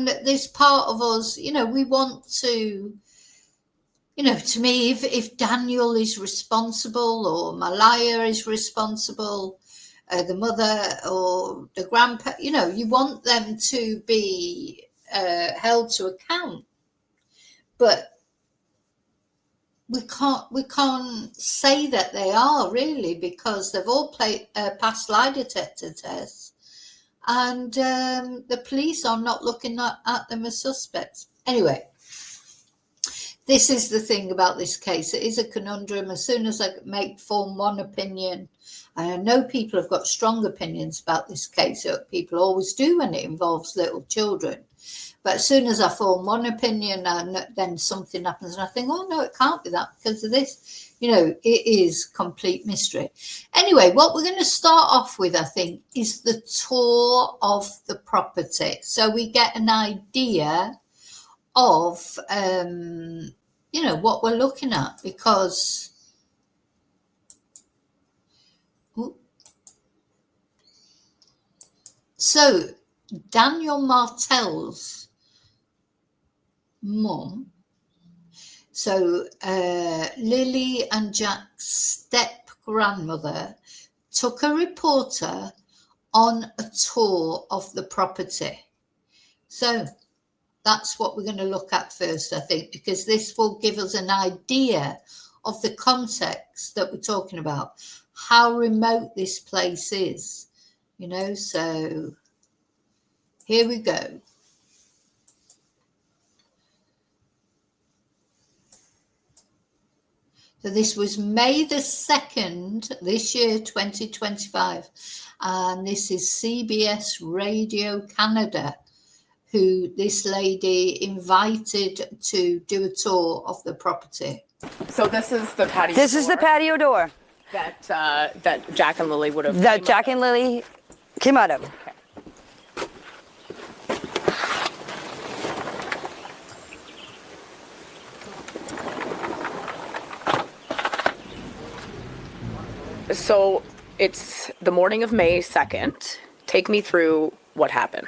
this part of us, we want to, to me, if Daniel is responsible or Malaya is responsible, the mother or the grandpa, you want them to be held to account. But we can't say that they are, really, because they've all passed lie detector tests, and the police are not looking at them as suspects. Anyway, this is the thing about this case. It is a conundrum. As soon as I form one opinion, and I know people have got strong opinions about this case. People always do when it involves little children. But as soon as I form one opinion, and then something happens, and I think, oh, no, it can't be that because of this. It is complete mystery. Anyway, what we're going to start off with, I think, is the tour of the property. So we get an idea of, what we're looking at, because so Daniel Martell's mum, so Lilly and Jack's step-grandmother, took a reporter on a tour of the property. So that's what we're going to look at first, I think, because this will give us an idea of the context that we're talking about, how remote this place is, so here we go. So this was May the 2nd, this year, 2025. And this is CBS Radio Canada, who this lady invited to do a tour of the property. So this is the patio door? This is the patio door. That Jack and Lilly would have... That Jack and Lilly came out of. Okay. So it's the morning of May 2nd. Take me through what happened.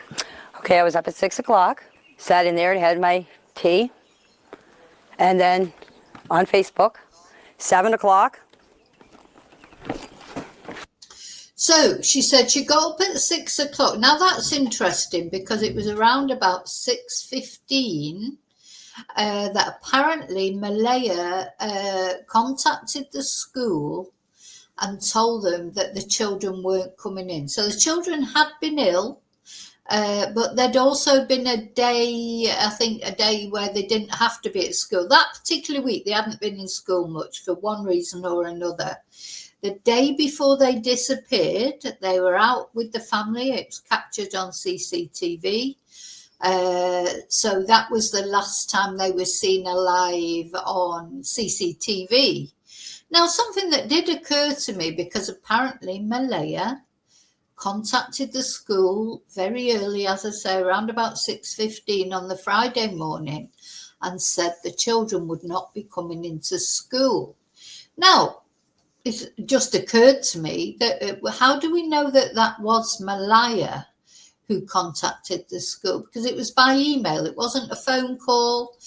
Okay, I was up at 6 o'clock, sat in there and had my tea. And then on Facebook, 7 o'clock. So she said she got up at 6 o'clock. Now that's interesting because it was around about 6:15 that apparently Malaya contacted the school and told them that the children weren't coming in. So the children had been ill, but there'd also been a day where they didn't have to be at school. That particular week, they hadn't been in school much for one reason or another. The day before they disappeared, they were out with the family. It was captured on CCTV. So that was the last time they were seen alive on CCTV. Now, something that did occur to me, because apparently Malaya contacted the school very early, as I say, around about 6:15 on the Friday morning, and said the children would not be coming into school. Now, it just occurred to me that how do we know that that was Malaya who contacted the school? Because it was by email. It wasn't a phone call.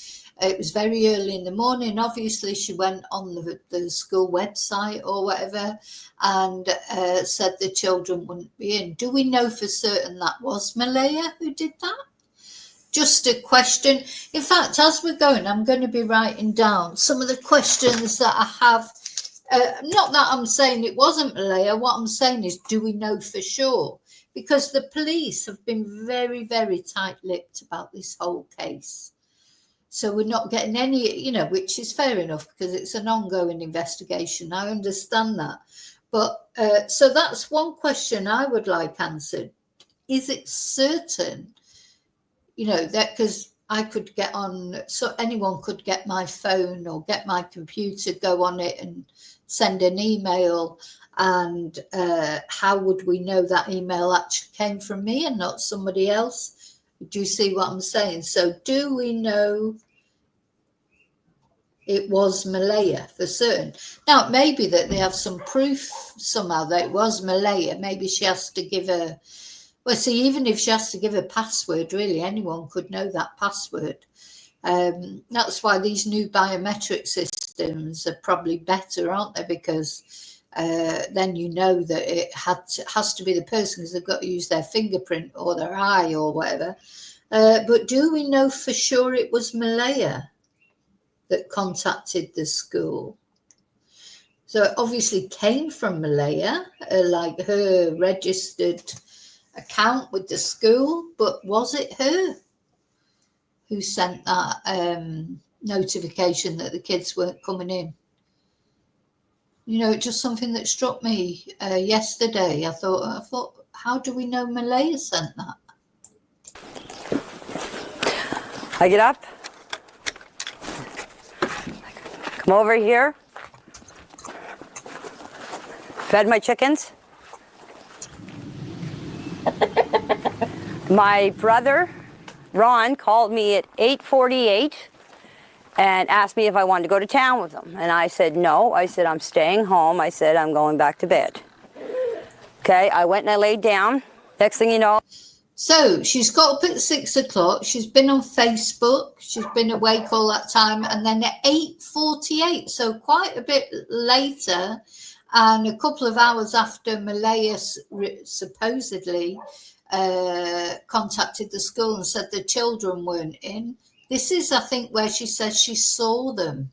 It was very early in the morning. Obviously, she went on the school website or whatever and said the children wouldn't be in. Do we know for certain that was Malaya who did that? Just a question. In fact, as we're going, I'm going to be writing down some of the questions that I have. Not that I'm saying it wasn't Malaya. What I'm saying is, do we know for sure? Because the police have been very, very tight-lipped about this whole case. So we're not getting any, which is fair enough because it's an ongoing investigation. I understand that. But so that's one question I would like answered. Is it certain, that because I could get on, so anyone could get my phone or get my computer, go on it and send an email. And how would we know that email actually came from me and not somebody else? Do you see what I'm saying? So do we know it was Malaya for certain? Now, it may be that they have some proof somehow that it was Malaya. Maybe she has to give a Well, see, even if she has to give a password, really, anyone could know that password. That's why these new biometric systems are probably better, aren't they? Because then you know that it has to be the person, because they've got to use their fingerprint or their eye or whatever. But do we know for sure it was Malaya that contacted the school? So it obviously came from Malaya, like her registered account with the school, but was it her who sent that notification that the kids weren't coming in? You know, just something that struck me yesterday. I thought, how do we know Malaya sent that? I get up, come over here, fed my chickens. My brother, Ron, called me at 8:48 and asked me if I wanted to go to town with him. And I said no. I said, I'm staying home. I said, I'm going back to bed. Okay, I went and I laid down. Next thing you know. So she's got up at 6 o'clock. She's been on Facebook. She's been awake all that time. And then at 8:48, so quite a bit later, and a couple of hours after Malaya supposedly contacted the school and said the children weren't in. This is, I think, where she says she saw them.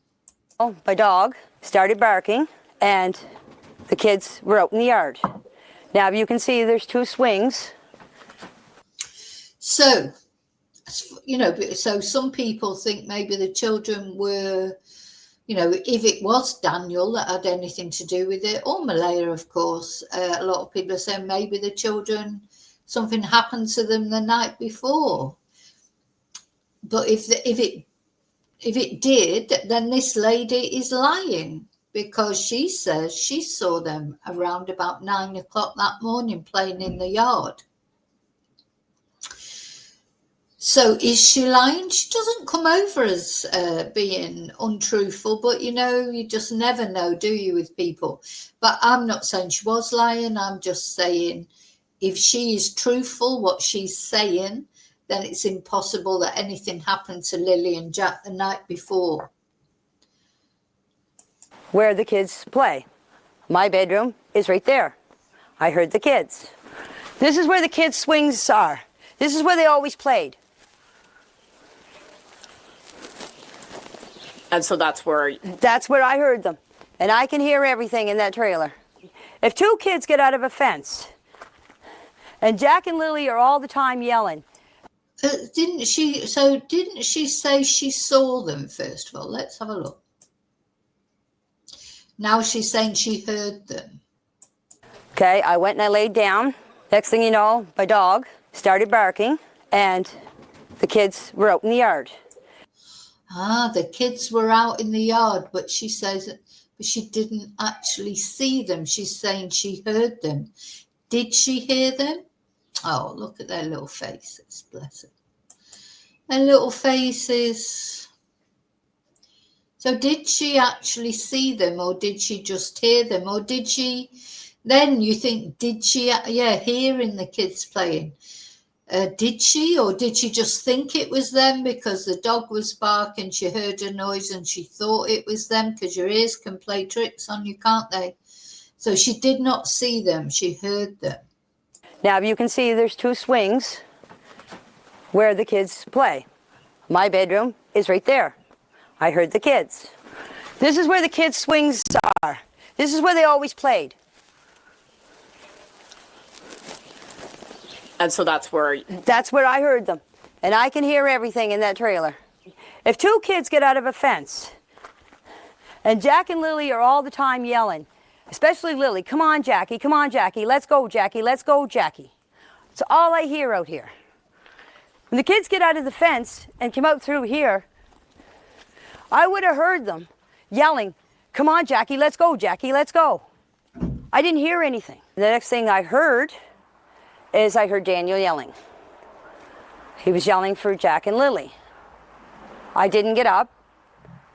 My dog started barking and the kids were out in the yard. Now you can see there's two swings. So, you know, so some people think maybe the children were, you know, if it was Daniel that had anything to do with it, or Malaya, of course, a lot of people are saying maybe the children, something happened to them the night before. But if it did, then this lady is lying, because she says she saw them around about 9 o'clock that morning playing in the yard. So is she lying? She doesn't come over as being untruthful, but you know, you just never know, do you, with people? But I'm not saying she was lying. I'm just saying if she is truthful, what she's saying, then it's impossible that anything happened to Lily and Jack the night before. Where the kids play. My bedroom is right there. I heard the kids. This is where the kids' swings are. This is where they always played. And so that's where I heard them. And I can hear everything in that trailer. If two kids get out of a fence, and Jack and Lily are all the time yelling. Didn't she say she saw them, first of all? Let's have a look. Now she's saying she heard them. Okay, I went and I laid down. Next thing you know, my dog started barking and the kids were out in the yard. The kids were out in the yard, but she says but she didn't actually see them. She's saying she heard them. Did she hear them? Oh, look at their little faces, bless them. Their little faces. So did she actually see them, or did she just hear them? Or did she, then you think, did she, hearing the kids playing? Did she, or did she just think it was them because the dog was barking, she heard a noise and she thought it was them? Because your ears can play tricks on you, can't they? So she did not see them, she heard them. Now you can see there's two swings where the kids play. My bedroom is right there. I heard the kids. This is where the kids' swings are. This is where they always played. And so that's where I heard them. And I can hear everything in that trailer. If two kids get out of a fence, and Jack and Lily are all the time yelling, especially Lily, come on, Jackie, let's go, Jackie, let's go, Jackie. It's all I hear out here. When the kids get out of the fence and come out through here, I would have heard them yelling, come on, Jackie, let's go, Jackie, let's go. I didn't hear anything. The next thing I heard is I heard Daniel yelling. He was yelling for Jack and Lily. I didn't get up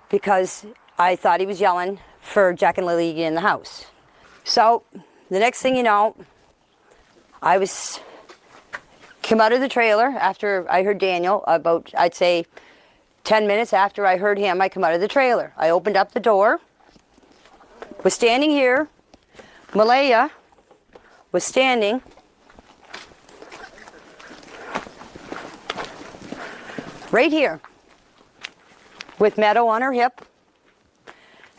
because I thought he was yelling for Jack and Lily in the house. So the next thing you know, I was Come out of the trailer after I heard Daniel, about, I'd say, 10 minutes after I heard him, I come out of the trailer. I opened up the door, was standing here. Malaya was standing right here with Meadow on her hip.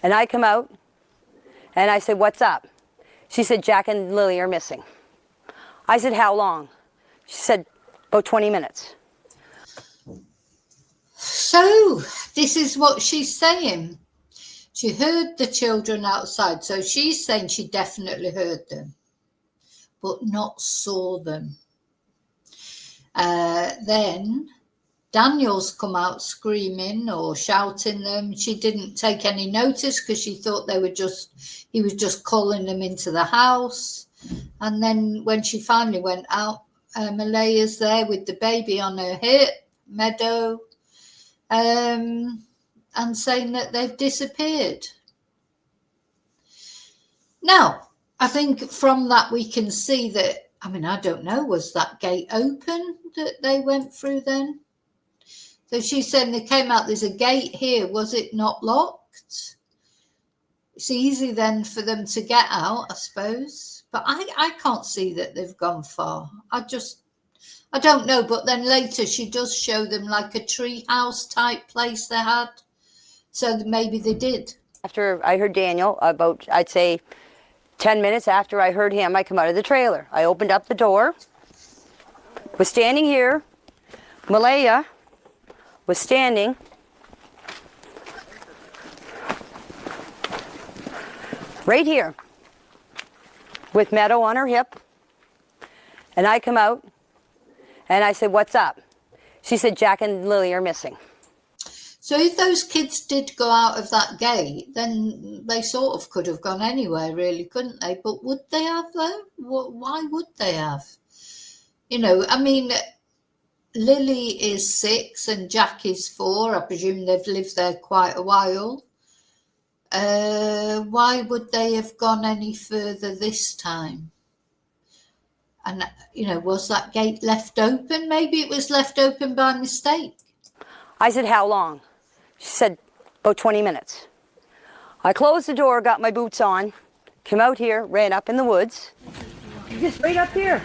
And I come out and I said, "What's up?" She said, "Jack and Lily are missing." I said, "How long?" She said, "About 20 minutes." So this is what she's saying. She heard the children outside. So she's saying she definitely heard them, but not saw them. Then Daniel's come out screaming or shouting them. She didn't take any notice because she thought he was just calling them into the house. And then when she finally went out, Malaya's there with the baby on her hip, Meadow, and saying that they've disappeared. Now, I think from that we can see that, I mean, I don't know, was that gate open that they went through then? So she's saying they came out, there's a gate here, was it not locked? It's easy then for them to get out, I suppose. But I can't see that they've gone far. I don't know. But then later she does show them like a tree house type place they had. So maybe they did. After I heard Daniel, about, I'd say, 10 minutes after I heard him, I come out of the trailer. I opened up the door, was standing here. Malaya was standing right here with Meadow on her hip. And I come out and I said, "What's up?" She said, "Jack and Lily are missing." So if those kids did go out of that gate, then they sort of could have gone anywhere, really, couldn't they? But would they have, though? Why would they have? You know, I mean, Lily is 6 and Jack is 4. I presume they've lived there quite a while. Why would they have gone any further this time? And, you know, was that gate left open? Maybe it was left open by mistake. I said, "How long?" She said, "About 20 minutes." I closed the door, got my boots on, came out here, ran up in the woods. Just right up here.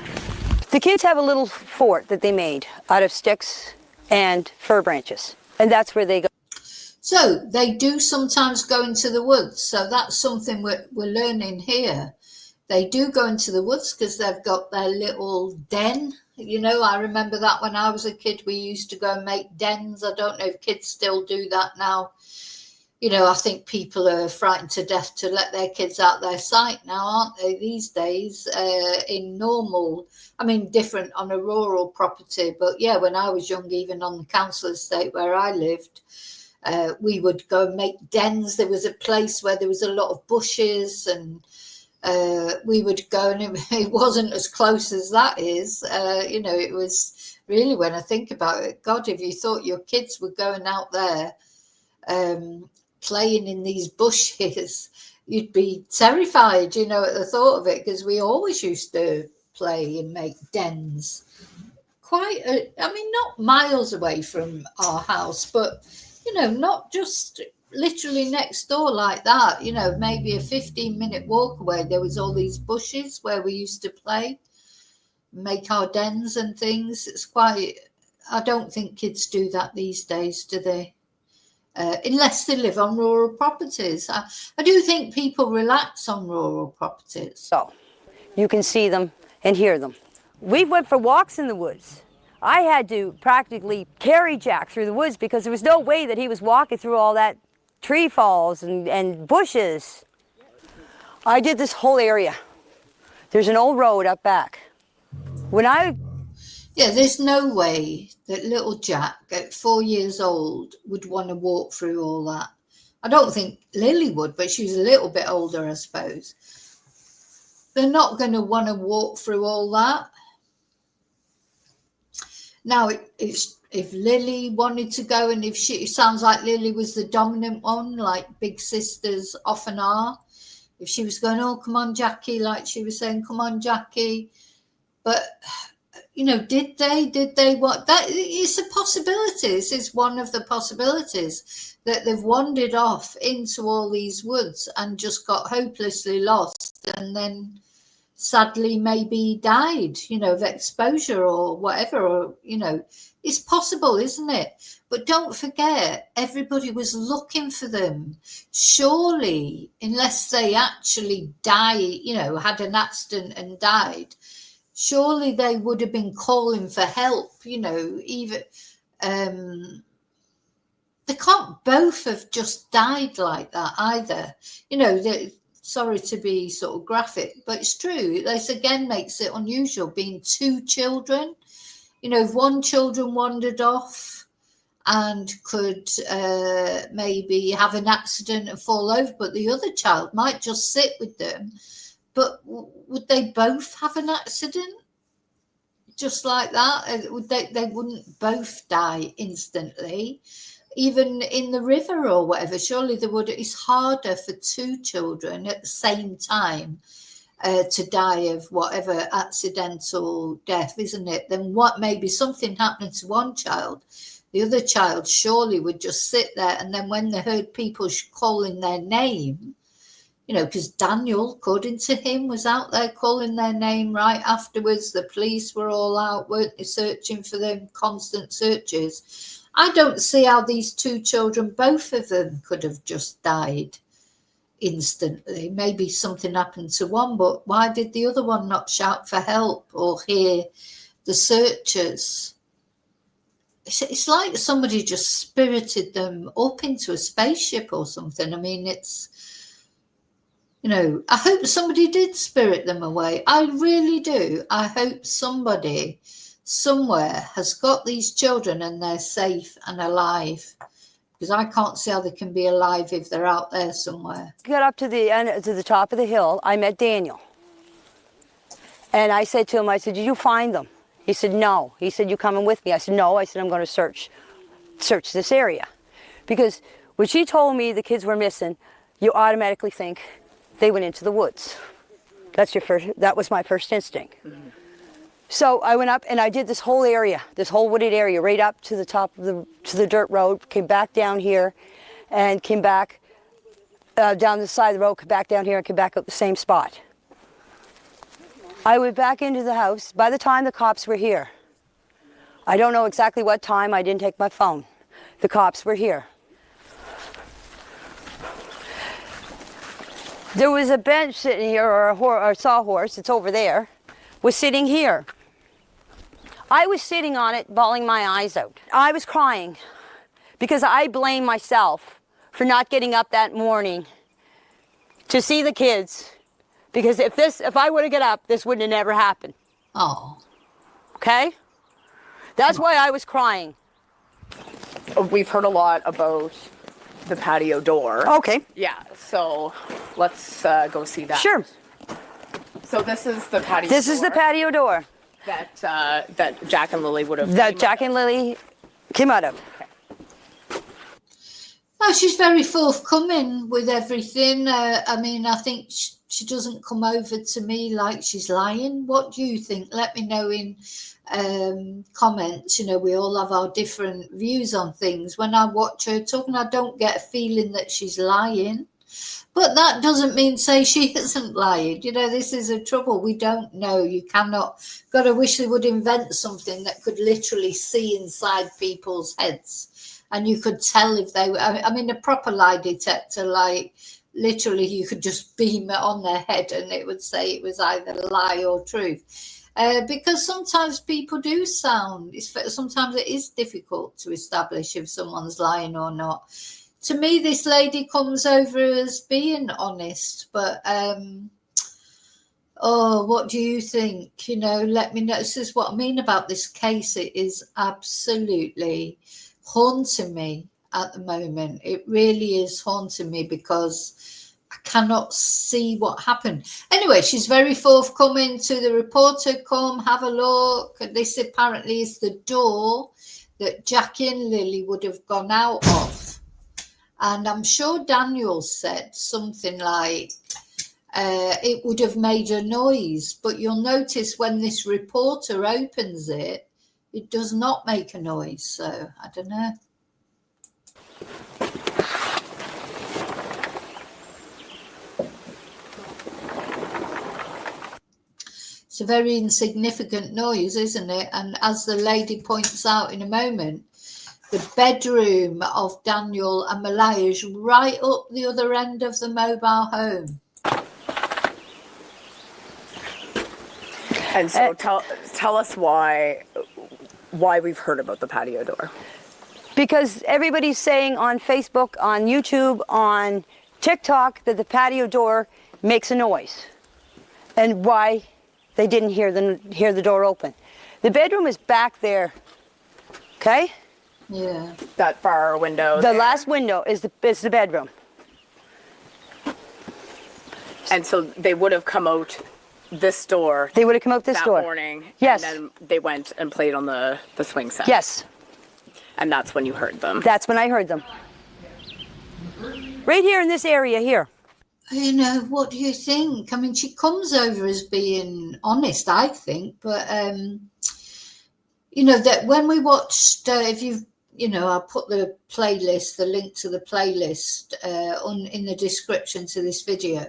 The kids have a little fort that they made out of sticks and fir branches, and that's where they go. So they do sometimes go into the woods. So that's something we're learning here. They do go into the woods because they've got their little den. You know, I remember that when I was a kid, we used to go and make dens. I don't know if kids still do that now. You know, I think people are frightened to death to let their kids out their sight now, aren't they, these days, in normal, I mean, different on a rural property. But yeah, when I was young, even on the council estate where I lived, we would go and make dens. There was a place where there was a lot of bushes and we would go, and it wasn't as close as that is. You know, it was really, when I think about it, God, if you thought your kids were going out there playing in these bushes, you'd be terrified, you know, at the thought of it, because we always used to play and make dens I mean, not miles away from our house, but, you know, not just literally next door like that, you know, maybe a 15-minute walk away. There was all these bushes where we used to play, make our dens and things. It's quite, I don't think kids do that these days, do they? Unless they live on rural properties. I do think people relax on rural properties. So you can see them and hear them. We went for walks in the woods. I had to practically carry Jack through the woods because there was no way that he was walking through all that tree falls and bushes. I did this whole area. There's an old road up back. Yeah, there's no way that little Jack at 4 years old would want to walk through all that. I don't think Lily would, but she was a little bit older, I suppose. They're not going to want to walk through all that. Now, if Lily wanted to go, and it sounds like Lily was the dominant one, like big sisters often are. If she was going, "Oh, come on, Jackie," like she was saying, "Come on, Jackie." But did they what? That is a possibility. This is one of the possibilities, that they've wandered off into all these woods and just got hopelessly lost, and then sadly maybe died, of exposure or whatever, or, it's possible, isn't it? But don't forget, everybody was looking for them. Surely, unless they actually had an accident and died, surely they would have been calling for help, even, they can't both have just died like that either. Sorry to be sort of graphic, but it's true. This again makes it unusual, being two children. If one children wandered off and could maybe have an accident and fall over, but the other child might just sit with them. But would they both have an accident just like that? They wouldn't both die instantly. Even in the river or whatever, surely there would. It's harder for two children at the same time to die of whatever accidental death, isn't it? Then what? Maybe something happened to one child, the other child surely would just sit there, and then when they heard people calling their name, because Daniel, according to him, was out there calling their name right afterwards. The police were all out, weren't they, searching for them, constant searches. I don't see how these two children, both of them, could have just died instantly. Maybe something happened to one, but why did the other one not shout for help or hear the searchers? It's like somebody just spirited them up into a spaceship or something. I mean, I hope somebody did spirit them away. I really do. I hope somebody somewhere has got these children and they're safe and alive, because I can't see how they can be alive if they're out there somewhere. Got up to the top of the hill. I met Daniel, and I said to him, I said, "Did you find them?" He said, "No." He said, "You coming with me?" I said, "No." I said, "I'm going to search this area," because when she told me the kids were missing, you automatically think they went into the woods. That was my first instinct. Mm-hmm. So I went up and I did this whole area, this whole wooded area, right up to the top of the dirt road, came back down here and came back down the side of the road, came back down here and came back up the same spot. I went back into the house. By the time the cops were here, I don't know exactly what time, I didn't take my phone. The cops were here. There was a bench sitting here, or a sawhorse, it's over there, was sitting here. I was sitting on it, bawling my eyes out. I was crying because I blame myself for not getting up that morning to see the kids. Because if I would have got up, this wouldn't have never happened. Oh. Okay? That's why I was crying. We've heard a lot about the patio door. Okay. Yeah, so let's go see that. Sure. So this is the patio door. This is the patio door. That Jack and Lily would have. That Jack and Lily came out of. Okay. No, she's very forthcoming with everything. I mean, I think she doesn't come over to me like she's lying. What do you think? Let me know in comments. We all have our different views on things. When I watch her talking, I don't get a feeling that she's lying. But that doesn't mean say she isn't lying. This is a trouble. We don't know. You cannot. God, I wish they would invent something that could literally see inside people's heads. And you could tell if they were, I mean, a proper lie detector, like literally you could just beam it on their head and it would say it was either lie or truth. Because sometimes people do sometimes it is difficult to establish if someone's lying or not. To me, this lady comes over as being honest, but what do you think? Let me know. This is what I mean about this case. It is absolutely haunting me at the moment. It really is haunting me because I cannot see what happened. Anyway, she's very forthcoming to the reporter. Come, have a look. This apparently is the door that Jackie and Lily would have gone out of. And I'm sure Daniel said something like, it would have made a noise. But you'll notice when this reporter opens it, it does not make a noise. So I don't know. It's a very insignificant noise, isn't it? And as the lady points out in a moment, the bedroom of Daniel and Malaya is right up the other end of the mobile home. And so tell us why we've heard about the patio door. Because everybody's saying on Facebook, on YouTube, on TikTok that the patio door makes a noise. And why they didn't hear the door open. The bedroom is back there, okay? Yeah. That far window. The last window is the bedroom. And so they would have come out this door. They would have come out this that door. morning. Yes. And then they went and played on the swing set. Yes. And that's when you heard them. That's when I heard them. Right here in this area here. You know, what do you think? I mean, she comes over as being honest, I think, but, you know, that when we watched, if you've, you know, I'll put the playlist, the link to the playlist in the description to this video.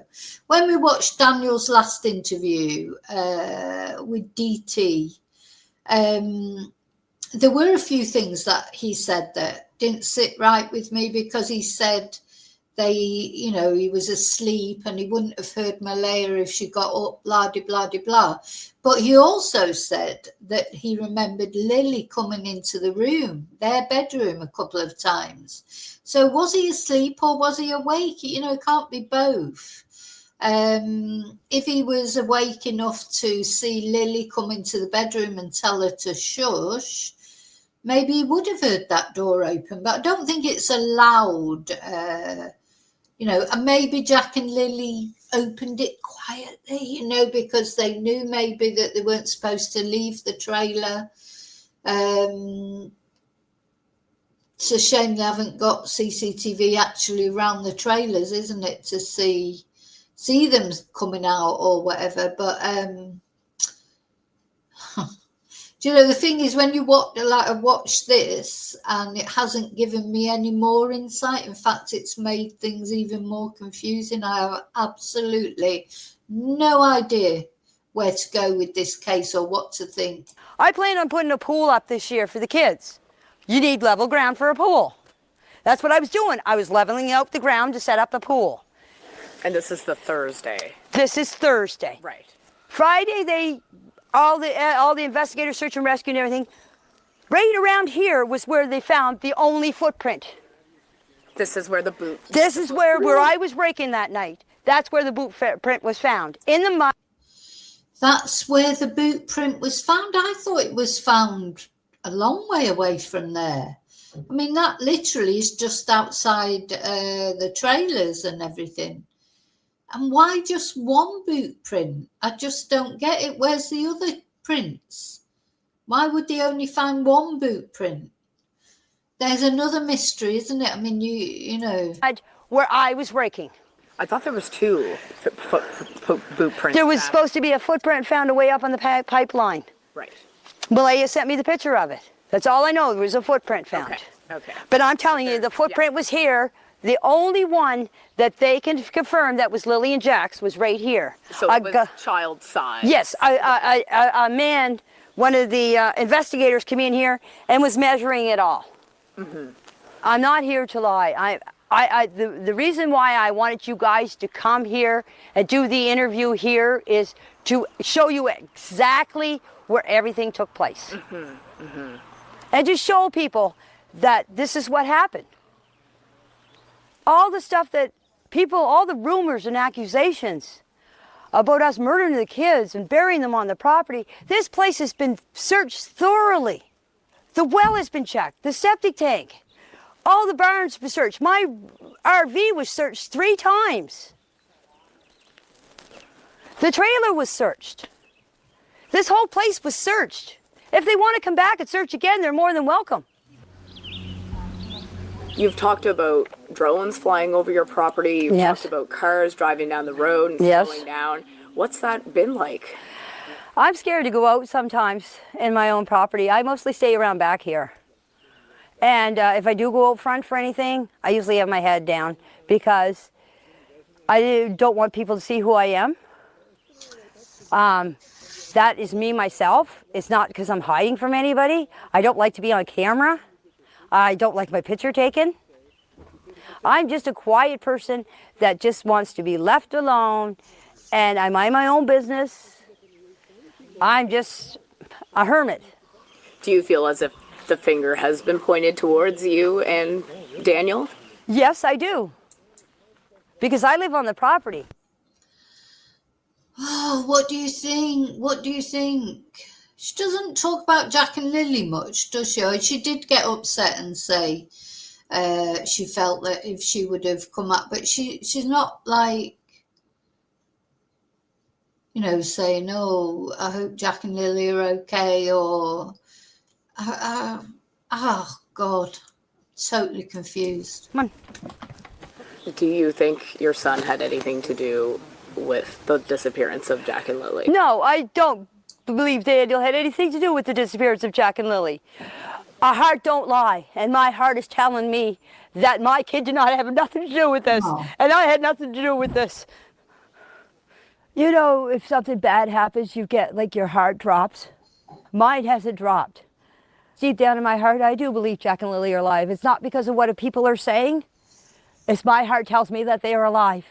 When we watched Daniel's last interview with DT, there were a few things that he said that didn't sit right with me, because he said you know, he was asleep and he wouldn't have heard Malaya if she got up, blah, de, blah, de, blah. But he also said that he remembered Lilly coming into the room, their bedroom, a couple of times. So was he asleep or was he awake? You know, it can't be both. If he was awake enough to see Lilly come into the bedroom and tell her to shush, maybe he would have heard that door open. But I don't think it's allowed. You know, and maybe Jack and Lilly opened it quietly, you know, because they knew maybe that they weren't supposed to leave the trailer. It's a shame they haven't got CCTV actually around the trailers, isn't it, to see them coming out or whatever. But do you know, the thing is, when you watch this and it hasn't given me any more insight, in fact, it's made things even more confusing. I have absolutely no idea where to go with this case or what to think. I plan on putting a pool up this year for the kids. You need level ground for a pool. That's what I was doing. I was leveling out the ground to set up the pool. And this is the Thursday. This is Thursday. Right. Friday, all the investigators, search and rescue and everything, right around here was where they found the only footprint. This is where the boot. This is where I was raking that night. That's where the boot print was found, in the mud. That's where the boot print was found? I thought it was found a long way away from there. I mean, that literally is just outside the trailers and everything. And why just one boot print? I just don't get it. Where's the other prints? Why would they only find one boot print? There's another mystery, isn't it? I mean, you know. Where I was raking. I thought there was two boot prints. There was supposed to be a footprint found away up on the pipeline. Right. Malaya sent me the picture of it. That's all I know. There was a footprint found. Okay. But I'm telling you, the footprint was here. The only one that they can confirm that was Lilly and Jack's was right here. So it was child size. Yes, a man, one of the investigators came in here and was measuring it all. Mm-hmm. I'm not here to lie. The reason why I wanted you guys to come here and do the interview here is to show you exactly where everything took place. Mm-hmm. Mm-hmm. And to show people that this is what happened. All the stuff that people, all the rumors and accusations about us murdering the kids and burying them on the property, this place has been searched thoroughly. The well has been checked, the septic tank, all the barns were searched. My RV was searched 3 times. The trailer was searched. This whole place was searched. If they want to come back and search again, they're more than welcome. You've talked about drones flying over your property. You've Yes. talked about cars driving down the road and Yes. slowing down. What's that been like? I'm scared to go out sometimes in my own property. I mostly stay around back here. And if I do go out front for anything, I usually have my head down because I don't want people to see who I am. That is me myself. It's not because I'm hiding from anybody. I don't like to be on camera. I don't like my picture taken. I'm just a quiet person that just wants to be left alone, and I mind my own business. I'm just a hermit. Do you feel as if the finger has been pointed towards you and Daniel? Yes, I do. Because I live on the property. Oh, what do you think? What do you think? She doesn't talk about Jack and Lily much, does she? Or she did get upset and say she felt that if she would have come up, but she's not like, saying, "Oh, I hope Jack and Lily are okay," or, "Oh God, totally confused." Come on. Do you think your son had anything to do with the disappearance of Jack and Lily? No, I don't believe Daniel had anything to do with the disappearance of Jack and Lily. Our heart don't lie, and my heart is telling me that my kid did not have nothing to do with this, No. and I had nothing to do with this. You know, if something bad happens, you get like your heart drops. Mine hasn't dropped. Deep down in my heart, I do believe Jack and Lily are alive. It's not because of what people are saying. It's my heart tells me that they are alive.